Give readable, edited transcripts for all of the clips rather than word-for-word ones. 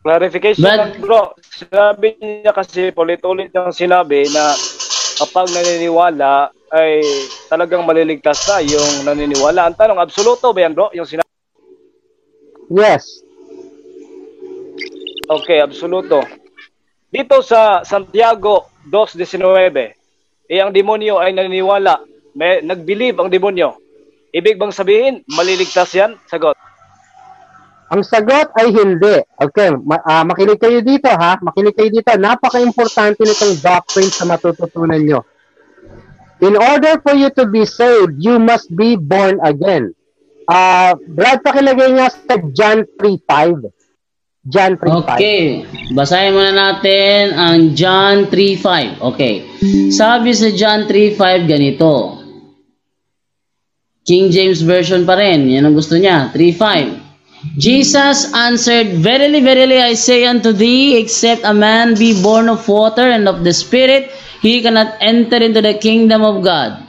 Clarification lang, bro. Sinabi niya kasi, ulit-ulit niyang sinabi na kapag naniniwala ay talagang maliligtas na yung naniniwala. Ang tanong, absoluto ba yan, bro? Yung sinabi? Yes. Okay, absoluto. Dito sa Santiago 2:19, ang demonyo ay naniniwala, nag-believe ang demonyo. Ibig bang sabihin, maliligtas yan? Sagot. Ang sagot ay hindi. Okay, makinig kayo dito ha. Makinig kayo dito. Napaka-importante nitong doctrine sa matututunan nyo. In order for you to be saved, you must be born again. Brad, pakilagay nga sa John 3:5. John 3:5. Okay, basahin muna natin ang John 3:5. Okay, sabi sa John 3:5 ganito. King James Version pa rin. Yan ang gusto niya. 3:5. Jesus answered, Verily, verily, I say unto thee, except a man be born of water and of the Spirit, he cannot enter into the kingdom of God.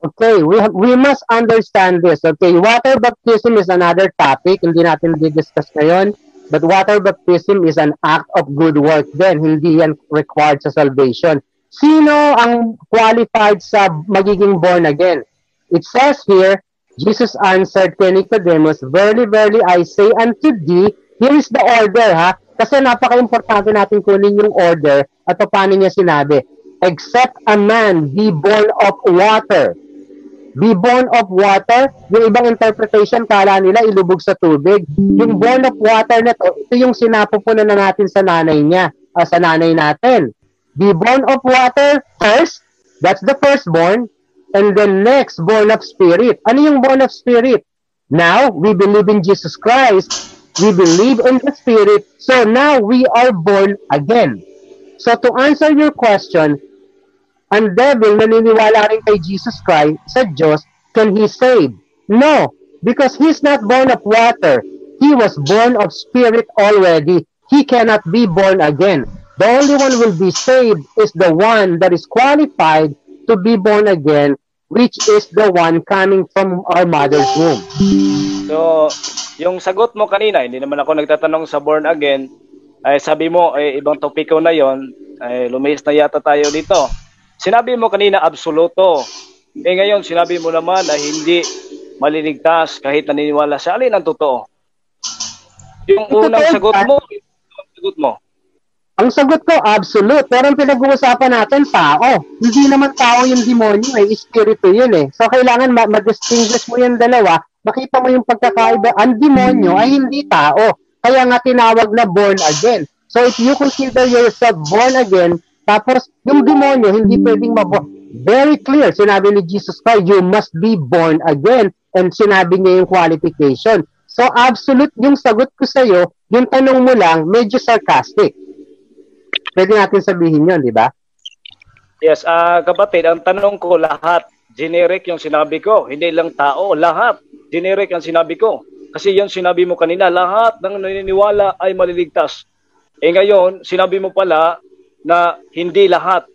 Okay, we must understand this. Okay, water baptism is another topic. Hindi natin di-discuss ngayon. But water baptism is an act of good work then. Hindi yan required sa salvation. Sino ang qualified sa magiging born again? It says here, Jesus answered kay Nicodemus, Verily, verily, I say unto thee, here is the order, ha? Kasi napaka-importante natin kunin yung order at paano niya sinabi. Except a man be born of water. Be born of water, yung ibang interpretation, kala nila ilubog sa tubig. Yung born of water na to, ito yung sinapupunan na natin sa nanay niya, sa nanay natin. Be born of water first, that's the firstborn. And then next, born of spirit. Ano yung born of spirit? Now, we believe in Jesus Christ. We believe in the Spirit. So now, we are born again. So to answer your question, ang devil naniniwala rin kay Jesus Christ sa Diyos, can he save? No, because he's not born of water. He was born of spirit already. He cannot be born again. The only one who will be saved is the one that is qualified to be born again, which is the one coming from our mother's womb. So, yung sagot mo kanina, hindi naman ako nagtatanong sa born again, ay sabi mo, ay ibang topiko na yon, ay lumihis na yata tayo dito. Sinabi mo kanina, absoluto. Ngayon, sinabi mo naman na hindi maliligtas kahit naniniwala sa alin ang totoo. Yung unang sagot mo, Ang sagot ko, absolute. Pero ang pinag-uusapan natin, tao. Hindi naman tao yung demonyo, espiritu yun eh. So, kailangan ma-distinguish mo yung dalawa. Makita mo yung pagkakaiba. Ang demonyo ay hindi tao. Kaya nga tinawag na born again. So, if you consider yourself born again, tapos yung demonyo, hindi pwedeng maborn. Very clear, sinabi ni Jesus Christ, you must be born again. And sinabi niya yung qualification. So, absolute yung sagot ko sa'yo, yung tanong mo lang, medyo sarcastic. Pwede natin sabihin yun, di ba? Yes, kapatid, ang tanong ko lahat, generic yung sinabi ko, hindi lang tao, lahat, generic ang sinabi ko. Kasi yung sinabi mo kanina, lahat ng naniniwala ay maliligtas. Ngayon, sinabi mo pala na hindi lahat.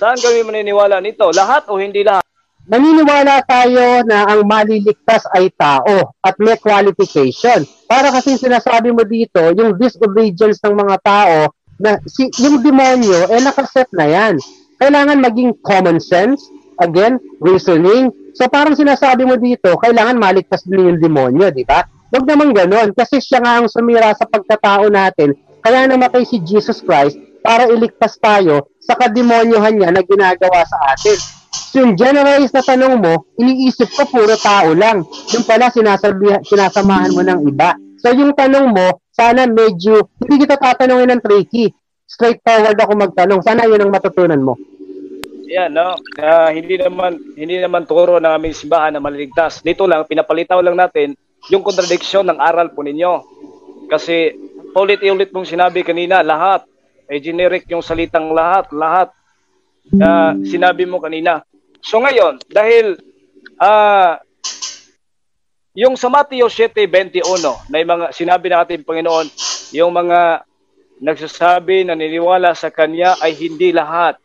Saan kami maniniwala nito? Lahat o hindi lahat? Naniniwala tayo na ang maliligtas ay tao at may qualification. Para kasi sinasabi mo dito, yung disobedience ng mga tao, na yung demonyo, nakaset na yan. Kailangan maging common sense, again, reasoning. So parang sinasabi mo dito, kailangan maligtas din yung demonyo, di ba? Huwag naman ganon, kasi siya nga ang sumira sa pagkatao natin, kaya namatay si Jesus Christ para iligtas tayo sa kademonyohan niya na ginagawa sa atin. So yung generalized na tanong mo, iniisip ko puro tao lang. Yung pala sinasamahan mo ng iba. So yung tanong mo, sana medyo, hindi kita tatanungin ng tricky. Straightforward ako magtanong. Sana yun ang matutunan mo. Yeah, no. Hindi naman turo ng aming simbahan na maliligtas. Dito lang, pinapalitaw lang natin yung kontradiksyon ng aral po ninyo. Kasi ulit-ulit mong sinabi kanina, lahat. Generic yung salitang lahat. Sinabi mo kanina. So ngayon, dahil yung sa Mateo 7:21 na yung mga sinabi ng ating Panginoon, yung mga nagsasabi na naniniwala sa Kanya ay hindi lahat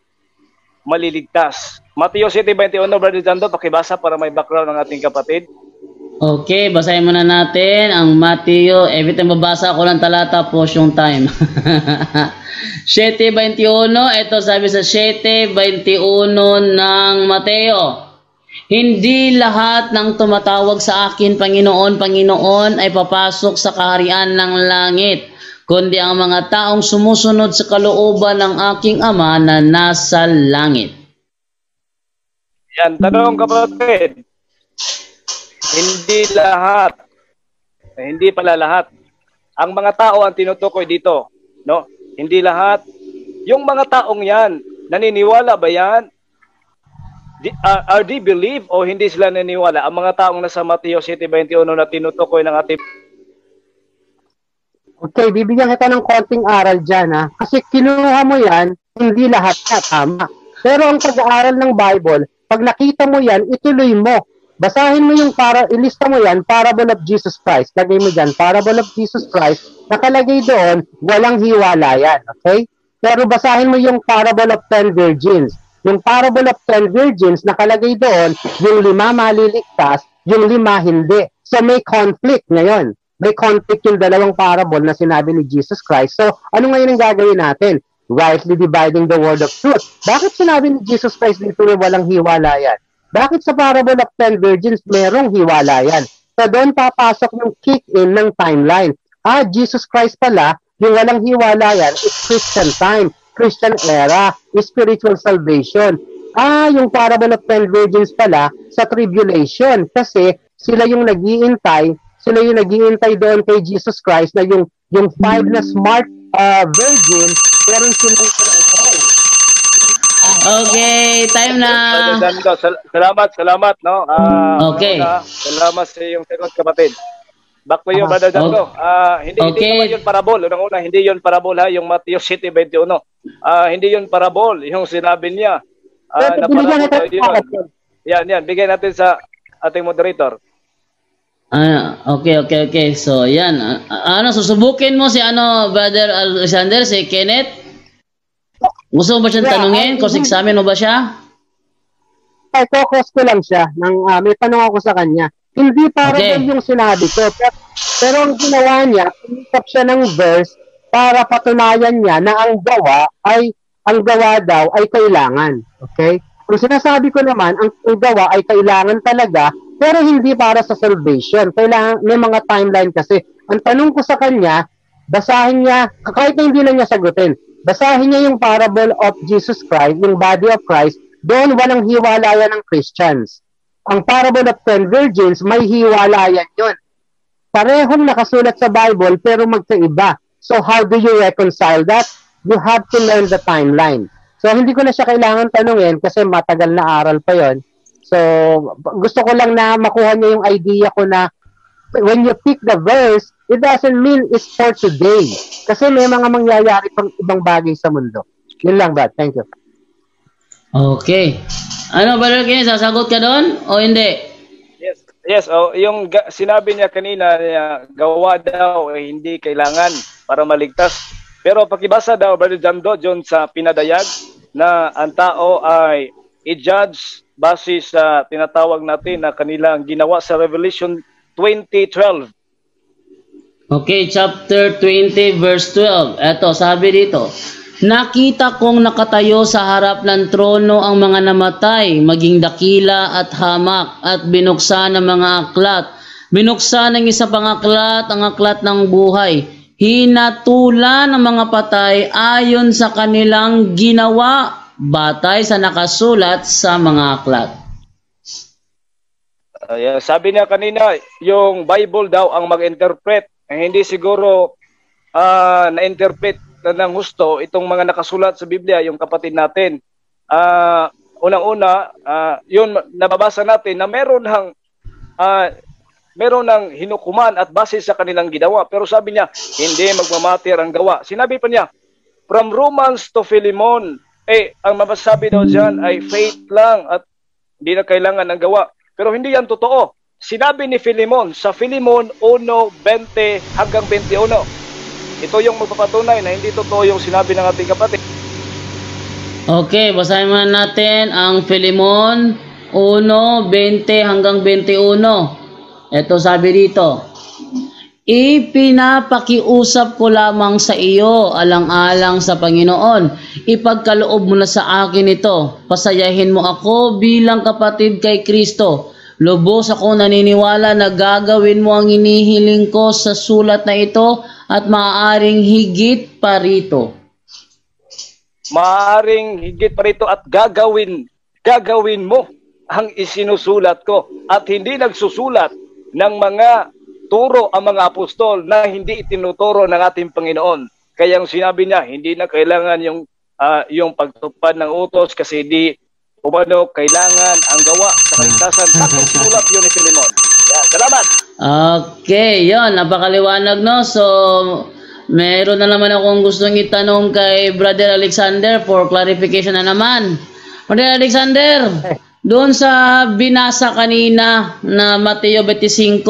maliligtas. Mateo 7:21, Brother Jando, pakibasa para may background ng ating kapatid. Okay, basahin muna natin ang Mateo. Every time babasa ko ng talata, post yung time. 7:21, ito sabi sa 7:21 ng Mateo. Hindi lahat ng tumatawag sa akin, Panginoon, Panginoon, ay papasok sa kaharian ng langit, kundi ang mga taong sumusunod sa kalooban ng aking Ama na nasa langit. Yan, tanong kapatid. Hindi lahat. Hindi pala lahat. Ang mga tao ang tinutukoy dito, no? Hindi lahat. Yung mga taong yan, naniniwala ba yan? Are they believe o hindi sila naniniwala? Ang mga taong nasa Mateo 7:21 na tinutukoy ng ating... Okay, bibigyan kita ng konting aral dyan, ha? Kasi kinuha mo yan, hindi lahat na tama. Pero ang pag-aaral ng Bible, pag nakita mo yan, ituloy mo. Basahin mo yung ilista mo yan, Parable of Jesus Christ. Lagay mo dyan, Parable of Jesus Christ. Nakalagay doon, walang hiwalayan. Okay? Pero basahin mo yung Parable of 10 Virgins. Yung Parable of 10 Virgins, nakalagay doon, yung 5 maliligtas, yung 5 hindi. So may conflict ngayon. May conflict yung dalawang parable na sinabi ni Jesus Christ. So ano ngayon ang gagawin natin? Rightly dividing the word of truth. Bakit sinabi ni Jesus Christ dito na walang hiwalayan? Bakit sa Parable of 10 Virgins merong hiwalayan? So doon papasok yung kick-in ng timeline. Jesus Christ pala, yung walang hiwalayan is Christian time, Christian era, spiritual salvation. Yung Parable of 10 Virgins pala sa tribulation kasi sila yung nag-iintay doon kay Jesus Christ na yung 5 na smart virgin, meron silang... Okay, time na. Salamat, no? Okay. Salamat sa iyong sagot, kapatid. Back to you, Brother Dando. Hindi naman yun parabol. Unang-una, hindi yun parabol, ha? Yung Mateo 7:21. Hindi yun parabol. Yung sinabi niya. Na parabol, yan. Bigyan natin sa ating moderator. Okay. So, yan. Susubukin mo si Brother Alexander, si Kenneth? Gusto mo ba siyang tanungin? Cross-examine mo ba siya? Ay, focus ko lang siya. May tanong ako sa kanya. Hindi parabol yung sinabi ko. Pero ang ginawa niya, pinikap siya ng verse para patunayan niya na ang gawa daw ay kailangan. Okay? Kung sinasabi ko naman, ang gawa ay kailangan talaga, pero hindi para sa salvation. Kailangan, may mga timeline kasi. Ang tanong ko sa kanya, basahin niya, kahit na hindi na niya sagutin, basahin niya yung Parable of Jesus Christ, yung body of Christ, doon walang hiwalayan ng Christians. Ang Parable of 10 Virgins, may hiwalayan yun. Parehong nakasulat sa Bible, pero magkaiba. So how do you reconcile that? You have to learn the timeline. So hindi ko na siya kailangan tanungin kasi matagal na aral pa yon. So gusto ko lang na makuha niya yung idea ko na when you pick the verse, it doesn't mean it's for today. Kasi may mga mangyayari pang ibang bagay sa mundo. Yun lang, Brad. Thank you. Okay. Brother Kenny, sasagot ka doon o hindi? Yes. Yung sinabi niya kanina, gawa daw hindi kailangan para maligtas. Pero pakibasa daw, Brother Jando, John sa pinadayag na ang tao ay i-judge base sa tinatawag natin na kanilang ginawa sa Revelation 20:12. Okay, chapter 20 verse 12. Eto, sabi dito, nakita kong nakatayo sa harap ng trono ang mga namatay, maging dakila at hamak, at binuksan ng mga aklat. Binuksan ng isa pang aklat, ang aklat ng buhay. Hinatulan ng mga patay ayon sa kanilang ginawa, batay sa nakasulat sa mga aklat. Sabi niya kanina, yung Bible daw ang mag-interpret. Hindi siguro na-interpret ng gusto itong mga nakasulat sa Biblia, yung kapatid natin. Unang-una, yun nababasa natin na meron ng hinukuman at base sa kanilang ginawa. Pero sabi niya, hindi magmamatter ang gawa. Sinabi pa niya, from Romans to Philemon, ang mabasabi daw dyan ay faith lang at hindi na kailangan ng gawa. Pero hindi yan totoo. Sinabi ni Philemon, sa Philemon 1:20 hanggang 21. Ito yung magpapatunay na hindi totoo yung sinabi ng ating kapatid. Okay, basahin muna natin ang Philemon 1:20 hanggang 21. Ito sabi dito, ipinapakiusap ko lamang sa iyo, alang-alang sa Panginoon. Ipagkaloob mo na sa akin ito. Pasayahin mo ako bilang kapatid kay Kristo. Lubos akong naniniwala na gagawin mo ang inihiling ko sa sulat na ito at maaaring higit pa rito. Maaaring higit pa rito at gagawin mo ang isinusulat ko, at hindi nagsusulat ng mga turo ang mga apostol na hindi itinuturo ng ating Panginoon. Kaya yung sinabi niya, hindi na kailangan yung pagtupad ng utos kasi di kailangan ang gawa sa kaligtasan. Tapos sinulat yun ni Filemon. Yeah, salamat. Okay, yun. Napakaliwanag, no? So, meron na naman akong gustong itanong kay Brother Alexander for clarification na naman. Brother Alexander, doon sa binasa kanina na Mateo 25,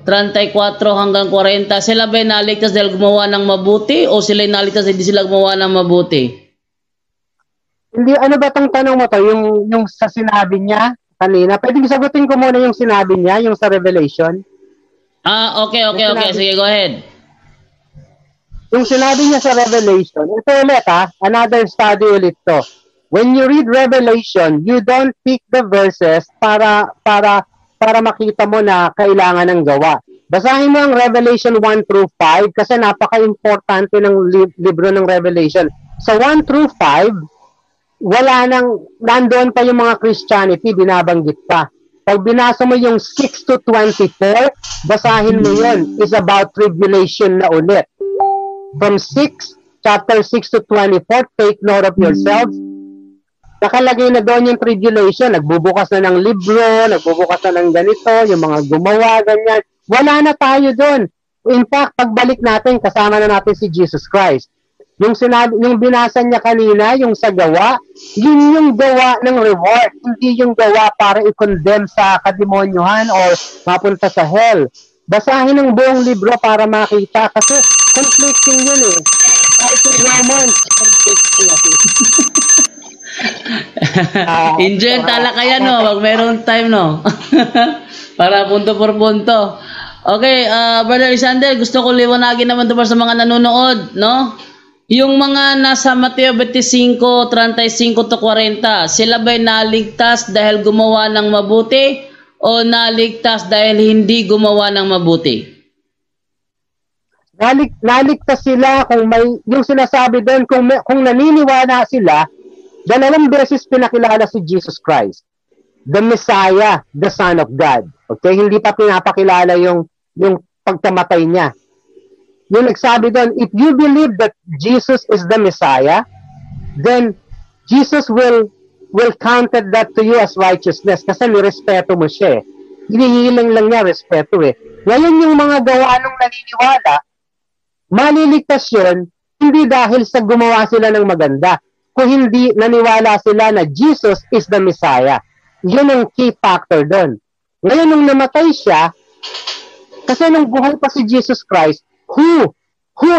34 hanggang 40, sila ba naligtas dahil gumawa ng mabuti o sila naligtas dahil hindi sila gumawa ng mabuti? Hindi, ano ba tong tanong mo to? Yung sa sinabi niya kanina? Pwedeng sagutin ko muna yung sinabi niya, yung sa Revelation. Okay. Sige, go ahead. Yung sinabi niya sa Revelation, ito ulit another study ulit to. When you read Revelation, you don't pick the verses para makita mo na kailangan ng gawa. Basahin mo ang Revelation 1 through 5 kasi napaka-importante ng libro ng Revelation. Sa 1 through 5, nandoon pa yung mga Christianity, binabanggit pa. Pag binasa mo yung 6 to 24, basahin mo yun. It's about tribulation na ulit. From chapter 6 to 24, take note of yourselves. Nakalagay na doon yung tribulation, nagbubukas na ng libro, nagbubukas na ng ganito, yung mga gumawa, ganyan. Wala na tayo doon. In fact, pagbalik natin, kasama na natin si Jesus Christ. Yung binasa niya kanina, yung sa gawa, yun yung gawa ng reward, hindi yung gawa para i-condemn sa kademonyuhan or mapunta sa hell. Basahin ang buong libro para makita kasi conflicting yun eh. Romans, conflicting Enjoy ang talakayan, no? Wag meron time, no? Para punto por punto. Okay, Brother Alexander, gusto ko liwanagin naman ito sa mga nanonood, no? Yung mga nasa Mateo 25, 35 to 40, sila ba'y naligtas dahil gumawa ng mabuti o naligtas dahil hindi gumawa ng mabuti? Naligtas sila kung may, yung sinasabi doon, kung naniniwala sila, dalawang beses pinakilala si Jesus Christ, the Messiah, the Son of God. Okay, hindi pa pinapakilala yung pagkamatay niya. Yung nagsabi doon, if you believe that Jesus is the Messiah, then Jesus will counted that to you as righteousness kasi nirespeto mo siya. Hinihiling lang niya respeto eh. Ngayon yung mga gawa nung naniniwala, maliligtas yun, hindi dahil sa gumawa sila ng maganda, kung hindi naniwala sila na Jesus is the Messiah. Yun ang key factor doon. Ngayon nung namatay siya, kasi nung buhay pa si Jesus Christ, who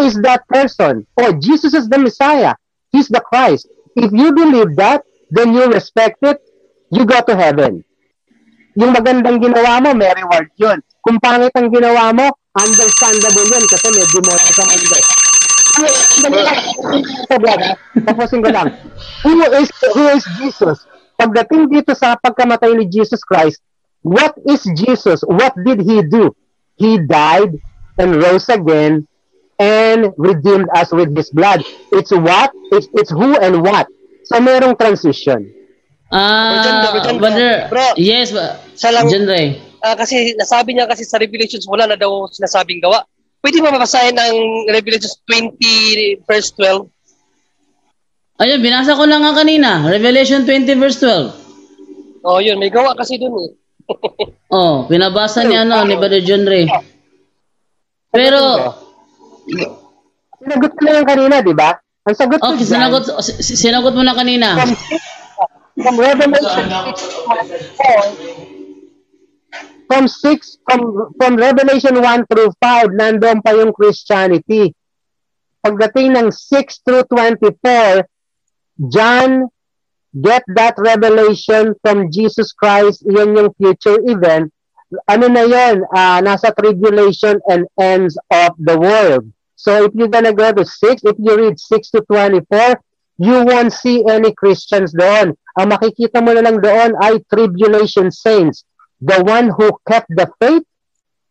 is that person? Oh, Jesus is the Messiah. He's the Christ. If you believe that, then you respect it, you go to heaven. Yung magandang ginawa mo, may reward yun. Kung pangit ang ginawa mo, understandable yun kasi may demonyo sa mundo. Tapusin ko lang. Who is Jesus? Pagdating dito sa pagkamatay ni Jesus Christ, what is Jesus? What did He do? He died and rose again and redeemed us with His blood. It's what? It's who and what. So merong transition. Brother, yes, John Ray. Kasi nasabi niya kasi sa Revelations wala na daw sinasabing gawa. Pwede mo mabasahin ang Revelations 20 verse 12? Ayun, binasa ko lang nga kanina. Revelation 20 verse 12. Oh, yun. May gawa kasi dun eh. Oh, pinabasa niya ni Brother John Ray. Pero, sinagot ko na yung kanina, di ba? Ang sagot ko sinagot mo na kanina. From Revelation 6, from Revelation 1 through 5, nandoon pa yung Christianity. Pagdating ng 6 through 24, John get that revelation from Jesus Christ, yan yung future event, ano na yun, nasa tribulation and ends of the world. So if you're gonna go to 6, if you read 6 to 24, you won't see any Christians doon. Ang makikita mo na lang doon ay tribulation saints. The one who kept the faith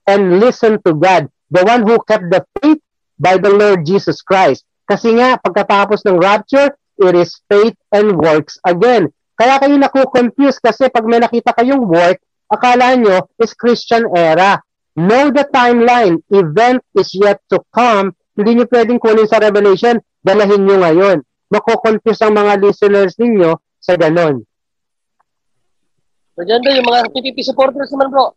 and listened to God. The one who kept the faith by the Lord Jesus Christ. Kasi nga, pagkatapos ng rapture, it is faith and works again. Kaya kayo naku-confuse kasi pag may nakita kayong work, akala nyo is Christian era. Know the timeline. Event is yet to come. Hindi nyo pwedeng kunin sa Revelation, dalahin nyo ngayon. Mako-confuse ang mga listeners ninyo sa ganon. So dyan bro, yung mga PPP supporters naman bro,